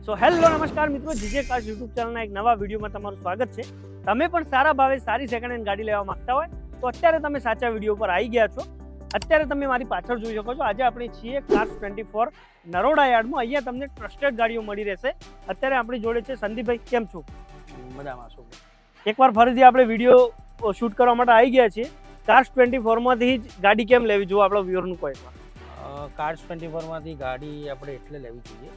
So hello નમસ્કાર મિત્રો, GJ cars YouTube ચેનલના એક નવા વિડીયોમાં તમારું સ્વાગત છે. તમે પણ સારા ભાવે સારી સેકન્ડ હેન્ડ ગાડી લેવા માંગતા હોય તો અત્યારે તમે સાચા વિડીયો પર આવી ગયા છો. અત્યારે તમે મારી પાછળ જોઈ શકો છો. આજે આપણે છીએ કાર્સ 24 નરોડા યાર્ડમાં. અહીંયા તમને ટ્રસ્ટેડ ગાડીઓ મળી રહેશે. અત્યારે આપણી જોડે છે સંદીપભાઈ. કેમ છો? મજામાં છું. એકવાર ફરીથી આપણે વિડીયો શૂટ કરવા માટે આવી ગયા છીએ. કાર્સ 24માંથી જ ગાડી કેમ લેવી, જો આપણા વ્યુઅરનું કોઈ એકવાર. કાર્સ 24માંથી ગાડી આપણે એટલે લેવી જોઈએ.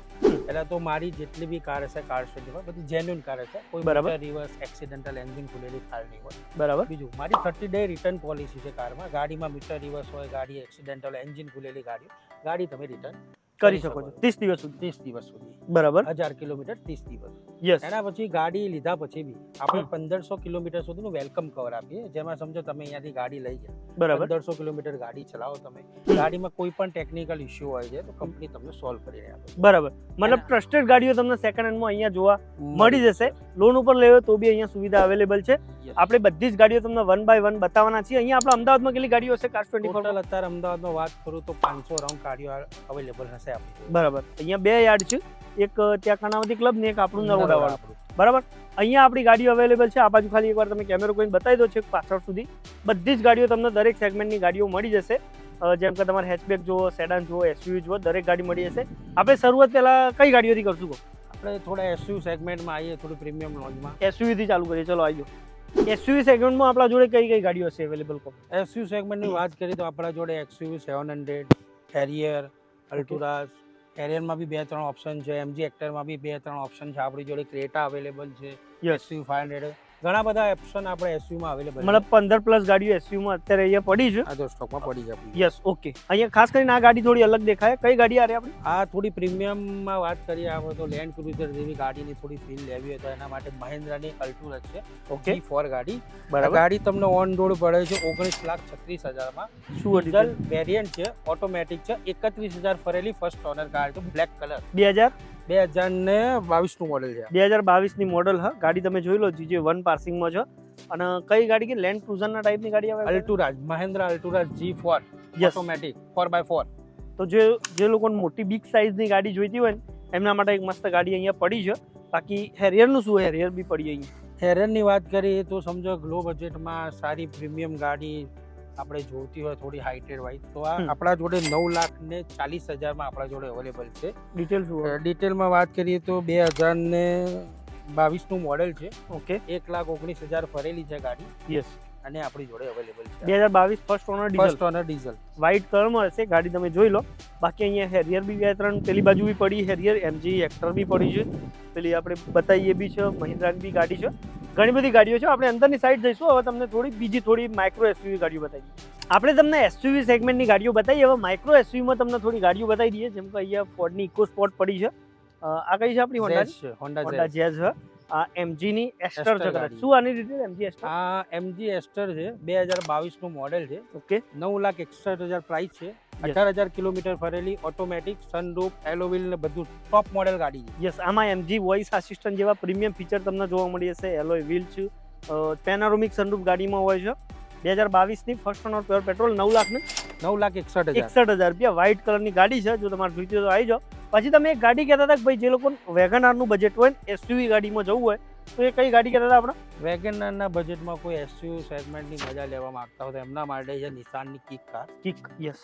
પહેલાં તો મારી જેટલી બી કાર હશે કાર્સ 24 બધી જેન્યુઅન કાર હશે. કોઈ બરાબર. રિવર્સ એક્સિડેન્ટલ એન્જિન ખુલેલી કાર નહીં હોય. બરાબર. બીજું, મારી 30 ડે રિટર્ન પોલિસી છે કારમાં. ગાડીમાં મીટર રિવર્સ હોય, ગાડી એક્સિડેન્ટલ એન્જિન ખુલેલી ગાડી તમે રિટર્ન કરી શકો છો 30 દિવસ સુધી. 30 દિવસ સુધી. બરાબર. 1000 કિલોમીટર 30 દિવસ. યસ. એના પછી ગાડી લીધા પછી બી આપણે 1500 કિલોમીટર સુધીનું વેલકમ કવર આપીએ. જેમાં સમજો તમે અહીંયાથી ગાડી લઈ ગયા, બરાબર. 1500 કિલોમીટર ગાડી ચલાવો તમે, ગાડીમાં કોઈ પણ ટેકનિકલ ઇશ્યુ હોય છે તો કંપની તમને સોલ્વ કરી આપે. બરાબર. મતલબ ટ્રસ્ટેડ ગાડીઓ તમને સેકન્ડ હેન્ડમાં અહીંયા જોવા મળી જશે. લોન ઉપર લેવો તો બી અહીંયા સુવિધા અવેલેબલ છે. આપણે બધી જ ગાડીઓ તમને 1 બાય 1 બતાવવાના છીએ. અહીંયા આપણા અમદાવાદમાં કેટલી ગાડીઓ હશે કાર્સ 24? ટોટલ અત્યારે અમદાવાદમાં વાત કરું તો 500 રાઉન્ડ ગાડીઓ અવેલેબલ હશે આપણી. બરાબર. અહીંયા બે યાર્ડ છે, એક ત્યાં કણાવતી ક્લબ ને એક આપણું નરોડા વાળું. બરાબર. અહીંયા આપણી ગાડીઓ અવેલેબલ છે. આ બાજુ ખાલી એકવાર તમે કેમેરો કરીને બતાવી દો છે પાછળ સુધી. બધી જ ગાડીઓ તમને દરેક સેગમેન્ટની ગાડીઓ મળી જશે. જેમ કે તમારે હેચબેક જુઓ, સેડાન જુઓ, એસયુવી જુઓ, દરેક ગાડી મળી જશે. આપણે શરૂઆત પહેલા કઈ ગાડીઓથી કરશું? આપણે થોડા એસયુવી સેગમેન્ટમાં આવીએ, થોડું પ્રીમિયમ લોન્જમાં. એસયુવી થી ચાલુ કરીએ. ચલો આવી જાઓ. એસયુવી સેગમેન્ટમાં આપણા જોડે કઈ કઈ ગાડીઓ હશે અવેલેબલ? એસયુવી સેગમેન્ટની વાત કરીએ તો આપણા જોડે એક્સયુવી 700, હેરિયર, અલ્ટુરાસ. હેરિયરમાં બી 2-3 ઓપ્શન છે. એમજી એક્ટરમાં બી 2-3 ઓપ્શન છે. આપણી જોડે ક્રેટા અવેલેબલ છે. એસયુવી 500, ઘણા બધા ઓપ્શન આપણે એસયુવીમાં અવેલેબલ છે. મતલબ 15 પ્લસ ગાડીઓ એસયુવીમાં અત્યારે અહીંયા પડી છે. આ તો સ્ટોકમાં પડી જાય. યસ. ઓકે. અહીંયા ખાસ કરીને આ ગાડી થોડી અલગ દેખાય. કઈ ગાડી આ રહી આપણી? આ થોડી પ્રીમિયમમાં વાત કરીએ આપણે તો લેન્ડ ક્રુઝર જેવી ગાડીની થોડી ફીલ લેવી હોય તો એના માટે મહિન્દ્રાની અલ્ટુરાસ છે. ઓકે. G4 ગાડી. બરાબર. ગાડી તમને ઓન રોડ પડે છે 19,36,000 શું ડીઝલ વેરિયન્ટ છે, ઓટોમેટિક છે. 31,000 ફરેલી ફર્સ્ટ ઓનર કાર છે, બ્લેક કલર. 2022 નું મોડેલ છે. 2022 ની મોડલ. હા, ગાડી તમે જોઈ લો. GJ1 પાર્સિંગમાં છે. અને કઈ ગાડી કે લેન્ડ ક્રુઝરના ટાઈપની ગાડી આવે? અલ્ટુરાસ, મહિન્દ્રા અલ્ટુરાસ G4 ઓટોમેટિક 4x4. તો જે લોકોને મોટી બિગ સાઇઝની ગાડી જોઈતી હોય ને એમના માટે એક મસ્ત ગાડી અહીંયા પડી છે. બાકી હેરિયરનું શું? હેરિયર બી પડી અહીંયા. હેરિયરની વાત કરીએ તો સમજો લો બજેટમાં સારી પ્રીમિયમ ગાડી આપણે જોઈતી હોય થોડી હાઇટેડ વાઇઝ તો આ આપણા જોડે 9,40,000 માં આપણા જોડે અવેલેબલ છે. ડિટેલ શું? ડિટેલમાં વાત કરીએ તો 2022 નું મોડેલ છે. ઓકે. 1,19,000 ફરેલી છે ગાડી. યસ. અને આપણી જોડે અવેલેબલ છે. 2022 first honour diesel. First honour diesel white કલરમાં હશે. ગાડી તમે જોઈ લો. બાકી અહીંયા હેરિયર બી 2-3 પેલી બાજુ બી પડી. હેરિયર એમજી એક્ટર બી પડી છે. પેલી આપણે બતાવીએ બી છે. મહિન્દ્રાની બી ગાડી છે. ઘણી બધી ગાડીઓ છે. આપણે અંદરની સાઈડ જઈશું. હવે તમને થોડી માઇક્રો એસયુવી ગાડીઓ બતાવીએ. આપણે તમને એસયુવી સેગમેન્ટની ગાડીઓ બતાવીએ. હવે માઇક્રો એસયુવીમાં તમને થોડી ગાડીઓ બતાવી દઈએ. જેમ કે અહીંયા ફોર્ડની ઇકો સ્પોર્ટ પડી છે. આ કઈ છે આપણી? હોન્ડા જેઝ છે. આ એમજીની એસ્ટર છે. શું આની ડિટેલ? એમજી એસ્ટર. આ એમજી એસ્ટર છે. 2022 નું મોડેલ છે. ઓકે. 9,61,000 પ્રાઇસ છે. 18,000 કિલોમીટર ફરેલી, ઓટોમેટિક, સનરૂફ, એલો વ્હીલ ને બધું ટોપ મોડેલ ગાડી છે. યસ. આમાં એમજી વોઇસ આસિસ્ટન્ટ જેવા પ્રીમિયમ ફીચર તમને જોવા મળી જશે. એલોય વ્હીલ છે. પેનારોમિક સનરૂફ ગાડીમાં હોય છે. 2022 ની ફર્સ્ટ ઓનર પ્યોર પેટ્રોલ. 9,61,000 રૂપિયા. વ્હાઇટ કલરની ગાડી છે. જો તમારે જોઈતી હોય તો આવી જાઓ. પછી તમે એક ગાડી કહેતા હતા કે ભાઈ જે લોકો વેગનારનું બજેટ હોય એસયુવી ગાડીમાં જવું હોય તો એ કઈ ગાડી કહેતા હતા આપણે? વેગનારના બજેટમાં કોઈ એસયુવી સેગમેન્ટની મજા લેવા માંગતા હોય તો એમના માટે છે નિસાનની કિક કાર. કિક. યસ.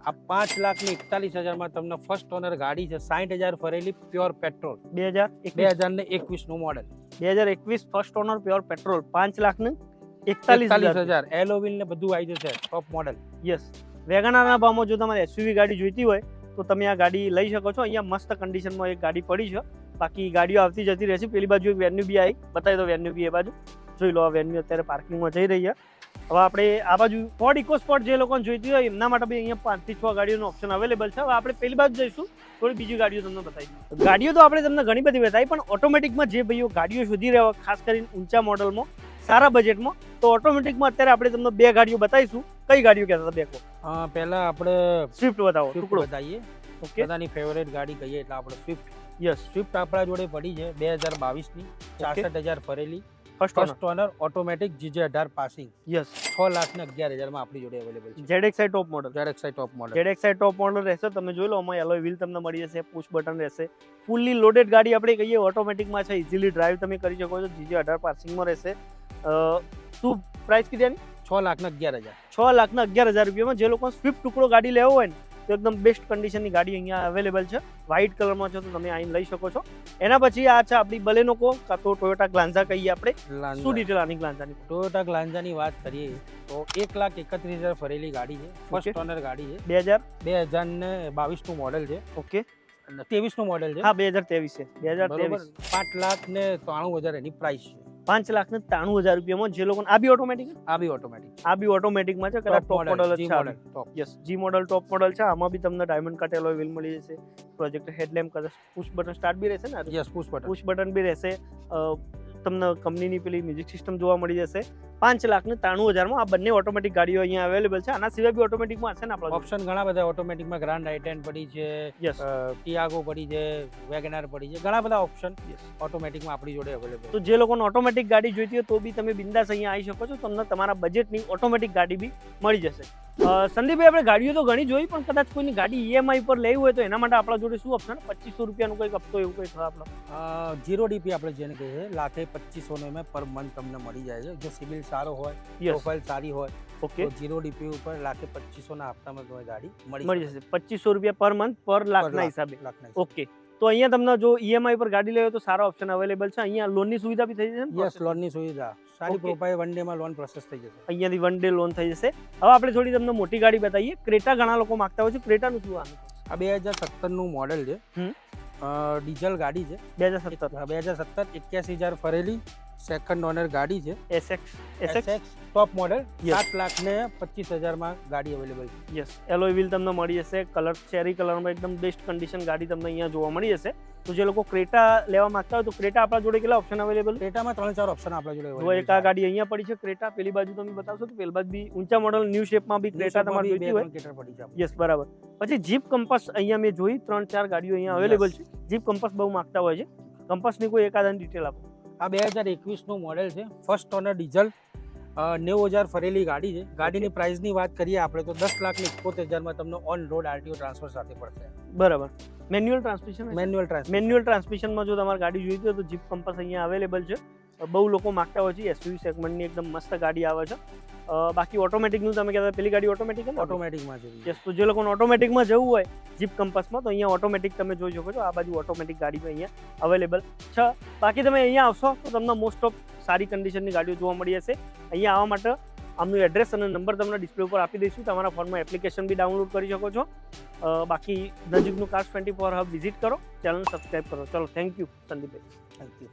આ 5,41,000 માં તમને ફર્સ્ટ ઓનર ગાડી છે. 60,000 ફરેલી પ્યોર પેટ્રોલ. 2021 નું model. 2021 first honour pure petrol. 5,41,000. એલો વ્હીલ ને બધું આવી જશે. ટોપ મોડેલ. યસ. વેગનારના ભાવમાં જો તમારે એસયુવી ગાડી જોઈતી હોય તો તમે આ ગાડી લઈ શકો છો. અહીંયા મસ્ત કન્ડિશનમાં એક ગાડી પડી છે. બાકી ગાડીઓ આવતી જતી રહેશે. પેલી બાજુ એક વેન્યુ બી આવી. બતાવી દો વેન્યુ બી. એ બાજુ જોઈ લો. આ વેન્યુ અત્યારે પાર્કિંગમાં જઈ રહી છે. હવે આપણે આ બાજુ ફોર્ડ ઇકો સ્પોર્ટ જે લોકોને જોઈતી હોય એમના માટે બી અહીંયા 5 થી 6 ગાડીઓનો ઓપ્શન અવેલેબલ છે. હવે આપણે પેલી બાજુ જઈશું. થોડી બીજી ગાડીઓ તમને બતાવી. ગાડીઓ તો આપણે તમને ઘણી બધી બતાવી, પણ ઓટોમેટિકમાં જે ભાઈઓ ગાડીઓ શોધી રહ્યા હોય ખાસ કરીને ઊંચા મોડલમાં સારા બજેટમાં તો ઓટોમેટિકમાં અત્યારે આપણે તમને બે ગાડીઓ બતાવીશું. કઈ ગાડીઓ કહેતા હતા? બેકો. પહેલા આપણે સ્વિફ્ટ બતાવો. ટુકડો બતાવીએ. ઓકે. બધાની ફેવરેટ ગાડી કહીએ એટલે આપણે સ્વિફ્ટ. યસ. સ્વિફ્ટ આપણા જોડે પડી છે 2022 ની. 66,000 ફરેલી, first owner automatic GJ18 passing yes 6,11,000 માં આપણી જોડે અવેલેબલ છે. ZXi top model. ZXi top model. ZXi top model રહેશે. તમે જોઈ લો, આમાં એલોય વ્હીલ તમને મળી જશે, પુશ બટન રહેશે, ફૂલ્લી લોડેડ ગાડી આપણે કહીએ ઓટોમેટિકમાં છે, ઇઝીલી ડ્રાઈવ તમે કરી શકો છો. GJ18 પાસિંગમાં રહેશે. શું પ્રાઇસ કીધી આની? 6,11,000. 6,11,000 રૂપિયામાં. જે લોકો સ્વિફ્ટ ટુકડો ગાડી લેવો હોય ને તો એકદમ બેસ્ટ કન્ડિશનની ગાડી અહીંયા અવેલેબલ છે. વ્હાઇટ કલરમાં છે તો તમે આઈને લઈ શકો છો. એના પછી આ છે આપણી બલેનો કાં તો ટોયોટા ગ્લાન્ઝા કહીએ આપણે. શું ડિટેલ આની ગ્લાન્ઝાની? ટોયોટા ગ્લાન્ઝાની વાત કરીએ તો 1,31,000 ફરેલી ગાડી છે. ફર્સ્ટ ઓનર ગાડી છે. 2022 નું મોડેલ છે. ઓકે. 23 નું મોડેલ છે. હા, 2023 છે. 2023. 5,93,000 એની પ્રાઇસ છે. 5,93,000 રૂપિયામાં. જે લોકો આ બી ઓટોમેટિક આ બી ઓટોમેટિકમાં છે. કદાચ ટોપ મોડલ જ છે. યસ, જી મોડલ ટોપ મોડલ છે. આમાં બી તમને ડાયમંડ કટ એલોય વ્હીલ મળી જશે. પ્રોજેક્ટ હેડલેમ્પ કદાચ પુશ બટન સ્ટાર્ટ બી રહેશે ને? યસ, પુશ બટન બી રહેશે. તમને કંપનીની પેલી મ્યુઝિક સિસ્ટમ જોવા મળી જશે. 5,93,000 માં આ બંને ઓટોમેટિક ગાડીઓ અહીંયા અવેલેબલ છે. આના સિવાય બી ઓટોમેટિકમાં હશે ને આપણા ઓપ્શન ઘણા બધા ઓટોમેટિકમાં. ગ્રાન્ડ i10 પડી છે, યસ, ટિયાગો પડી છે, વેગનાર પડી છે. ઘણા બધા ઓપ્શન ઓટોમેટિકમાં આપણી જોડે અવેલેબલ. તો જે લોકોને ઓટોમેટિક ગાડી જોઈતી હોય તો બી તમે બિંદાસ અહીંયા આવી શકો છો. તમને તમારા બજેટની ઓટોમેટિક ગાડી બી મળી જશે. સંદીપભાઈ, આપણે ગાડીઓ તો ઘણી જોઈ, પણ કદાચ કોઈની ગાડી EMI પર લેવી હોય તો એના માટે આપણા જોડે શું ઓપ્શન? 2,500 રૂપિયાનું કંઈક હપ્તો એવું કંઈક આપણો 0 DP આપણે જેને કહીએ, 1,25,000 માં પર મંથ તમને મળી જાય છે. જો સિબિલ સારો હોય, પ્રોફાઇલ સારી હોય, ઓકે, તો 0 DP ઉપર 1,25,000 ના હપ્તામાં તમને ગાડી મળી જશે. 2,500 રૂપિયા પર મંથ પર લાખના હિસાબે. ઓકે. તો અહીંયા તમને જો EMI પર ગાડી લેવો તો સારા ઓપ્શન અવેલેબલ છે. અહીંયા લોનની સુવિધા બી થઈ જશે ને? યસ, લોનની સુવિધા સારી. પ્રોફાઇલ 1 ડે માં લોન પ્રોસેસ થઈ જશે. અહીંયાથી 1 ડે લોન થઈ જશે. હવે આપણે થોડી તમને મોટી ગાડી બતાવીએ. ક્રેટા ઘણા લોકો માંગતા હોય છે. ક્રેટાનું શું આનું? આ 2017 નું મોડેલ છે. ડીઝલ ગાડી છે. 2017 81,000 ફરેલી સેકન્ડ ઓનર ગાડી છે. SX ટોપ મોડેલ. 7,25,000 માં ગાડી અવેલેબલ છે. યસ, એલોય વ્હીલ તમને મળી જશે. કલર ચેરી કલરમાં એકદમ બેસ્ટ કન્ડિશન ગાડી તમને અહીંયા જોવા મળી જશે. તો જે લોકો ક્રેટા લેવા માંગતા હોય તો ક્રેટા આપણા જોડે કેટલા ઓપ્શન અવેલેબલ? ક્રેટામાં 3-4 ઓપ્શન આપણા જોડે જો એક આ ગાડી અહીંયા પડી છે ક્રેટા, પેલી બાજુ તમે બતાવશો તો પેલી બાજુ બી ઊંચા મોડલ ન્યૂ શેપમાં બી ક્રેટા તમારે જોઈતી હોય. યસ, બરાબર. પછી જીપ કંપાસ અહીંયા મેં જોઈ 3-4 ગાડીઓ અહીંયા અવેલેબલ છે. જીપ કંપાસ બહુ માંગતા હોય છે. કંપાસની કોઈ એકાદાની ડિટેલ આપો. આ 2021 નું મોડેલ છે. ફર્સ્ટ ઓનર ડીઝલ, 90,000 ફરેલી ગાડી છે. ગાડીની પ્રાઇસની વાત કરીએ આપણે તો 10,71,000 માં તમને ઓન રોડ RTO ટ્રાન્સફર સાથે પડશે. બરાબર. Manual transmission? મેન્યુઅલ ટ્રાન્સમિશનમાં જો તમારે ગાડી જોઈતી હોય તો જીપ કંપાસ અહીંયા અવેલેબલ છે. બહુ લોકો માંગતા હોય છે. SUV સેગમેન્ટની એકદમ મસ્ત ગાડી આવે છે. બાકી ઓટોમેટિકનું તમે કહેતા પેલી ગાડી ઓટોમેટિક ને? ઓટોમેટિકમાં છે. યસ, તો જે લોકોને ઓટોમેટિકમાં જવું હોય જીપ કંપાસમાં તો અહીંયા ઓટોમેટિક તમે જોઈ શકો છો. આ બાજુ ઓટોમેટિક ગાડી અહીંયા અવેલેબલ છે. બાકી તમે અહીંયા આવશો તો તમને મોસ્ટ ઓફ સારી કન્ડિશનની ગાડીઓ જોવા મળી જશે. અહીંયા આવવા માટે આમનું એડ્રેસ અને નંબર તમને ડિસ્પ્લે ઉપર આપી દઈશું. તમારા ફોનમાં એપ્લિકેશન બી ડાઉનલોડ કરી શકો છો. બાકી નજીકનું Cars 24 હબ વિઝિટ કરો, ચેનલ સબસ્ક્રાઈબ કરો. ચલો, થેન્ક યુ સંદીપભાઈ. Thank you.